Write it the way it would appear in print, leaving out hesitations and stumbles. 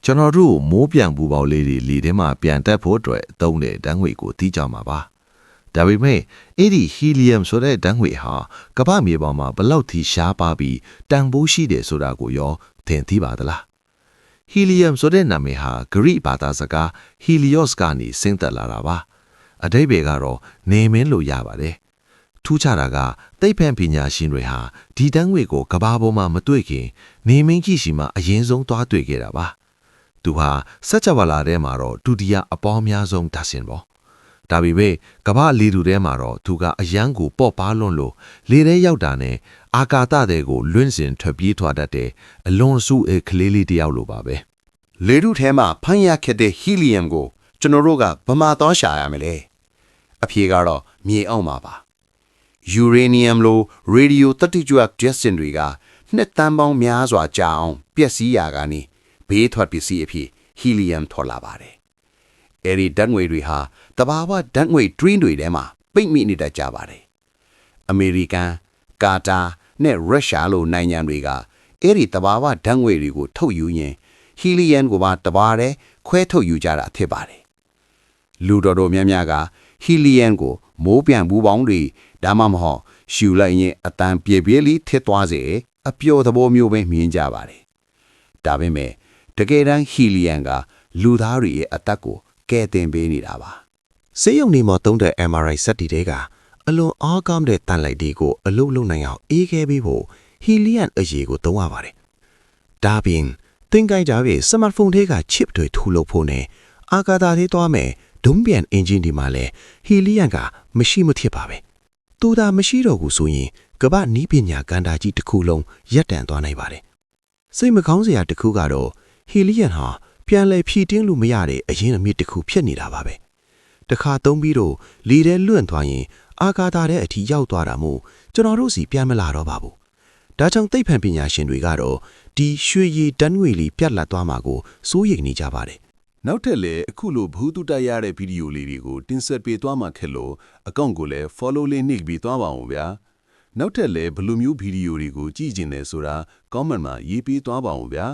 ကျွန်တော်တို့မိုးပြန်ပူပေါက်လေးတွေလေထဲမှာပြန်တက်ဖို့အတွက်သုံးတဲ့ဓာတ်ငွေကိုသိကြမှာပါဒါပေမဲ့အဲ့ဒီဟီလီယမ်ဆိုတဲ့ဓာတ်ငွေဟာကမ္ဘာမြေပေါ်မှာဘလောက်ထိရှားပါပြီးတန်ဖိုးရှိတယ်ဆိုတာကိုရောသင်သိပါသလားဟီလီယမ်ဆိုတဲ့နာမည်ဟာဂရိဘာသာစကားဟီလီယော့စ်ကနေဆင်းသက်လာတာပါအဓိပ္ပာယ်ကတော့နေမင်းလို့ရပါတယ်ထူးခြားတာကသိပ္ပံပညာရှင်တွေဟာဒီဓာတ်ငွေကိုကမ္ဘာပေါ်မှာမတွေ့ခင်နေမင်းကြီးရှိမှအရင်ဆုံးသွားတွေ့ခဲ့တာပါသူဟာစัจ java လာထဲမှာတော့ဒုတိယအပေါင်းများဆုံးဓာတ်ရှင်ပေါ့ဒါပေမဲ့ကမ္ဘာလေထုထဲမှာတော့သူကအယမ်းကိုပေါ့ပါလွန်းလို့လေထဲရောက်တာနဲ့အာကာသတွေကိုလွင့်စင်ထွက်ပြေးထွက်တတ်တဲ့အလွန်စုကလေးလေးတယောက်လိုပါပဲလေထုထဲမှာဖန်ရခက်တဲ့ဟီလီယမ်ကိုကျွန်တော်တို့ကဗမာသောရှာရမယ်လေအဖြေကတော့မြေအောက်မှာပါယူရေနီယမ်လိုရေဒီယိုတတိကျွတ်ဂျက်စင်တွေကနှစ်တန်းပေါင်းများစွာကြာအောင်ပျက်စီးရာကနေဘေးထွက်ပစ္စည်းအဖြစ်ဟီလီယမ်ထွက်လာပါတယ်အဲဒီဓာတ်ငွေတွေဟာတဘာဝဓာတ်ငွေ dream တွေထဲမှာပိတ်မိနေတတ်ကြပါတယ်အမေရိကန်ကာတာနဲ့ရုရှားလိုနိုင်ငံတွေကအဲဒီတဘာဝဓာတ်ငွေတွေကိုထုတ်ယူရင်ဟီလီယမ်ကိုပါတဘာတဲ့ခွဲထုတ်ယူကြတာဖြစ်ပါတယ်လူတော်များများကဟီလီယမ်ကိုမိုးပြန်ဘူးပေါင်းတွေဒါမှမဟုတ်ရှူလိုက်ရင်အတန်ပြေပြေးလေးထစ်သွားစေအပျော်သဘောမျိုးပဲမြင်ကြပါတယ်ဒါပေမဲ့တကယ်တမ်းဟီလီယမ်ကလူသားတွေရဲ့အသက်ကိုကဲတင်ပေးနေတာပါဆေးရုံတွေမှာသုံးတဲ့ MRI စက်တီတွေကအလွန်အားကောင်းတဲ့တန်လိုက်ဒီကိုအလုပ်လုပ်နိုင်အောင်အေးခဲပေးဖို့ဟီလီယမ်အရေကိုသုံးရပါတယ်ဒါပြင်သင်္ကိုင်းကြရဲ့စမတ်ဖုန်းတွေက chip တွေထူလုပ်ဖို့နဲ့အာကာသသေးသွားမယ်ဒုံးပြန်အင်ဂျင်ဒီမှာလည်းဟီလီယမ်ကမရှိမဖြစ်ပါပဲသူသာမရှိတော့ဘူးဆိုရင်ကမ္ဘာနီးပညာကန္တာကြီးတစ်ခုလုံးရပ်တန့်သွားနိုင်ပါတယ်စိတ်မကောင်းစရာတစ်ခုကတော့ဟီလီယမ်ဟာပြန်လည်ဖြည့်တင်းလို့မရတဲ့အရင်းအမြစ်တစ်ခုဖြစ်နေတာပါပဲတခါသုံးပြီးတော့လီထဲလွန့်သွားရင်အာကာသထဲအထိရောက်သွားတာမို့ကျွန်တော်တို့စီပြန်မလာတော့ပါဘူးဒါကြောင့်သိပ္ပံပညာရှင်တွေကတော့ဒီရွှေရည်တန်းငွေလေးပြတ်လတ်သွားမှာကိုစိုးရိမ်နေကြပါတယ်နောက်ထပ်လည်းအခုလိုဘ ഹു တုတရတဲ့ဗီဒီယိုလေးတွေကိုတင်ဆက်ပေးသွားမှာခဲ့လို့အကောင့်ကိုလည်း follow လေးနှိပ်ပြီးသွားပါအောင်ဗျာနောက်ထပ်လည်းဘယ်လိုမျိုးဗီဒီယိုတွေကိုကြည့်ကျင်လဲဆိုတာ comment မှာရေးပေးသွားပါအောင်ဗျာ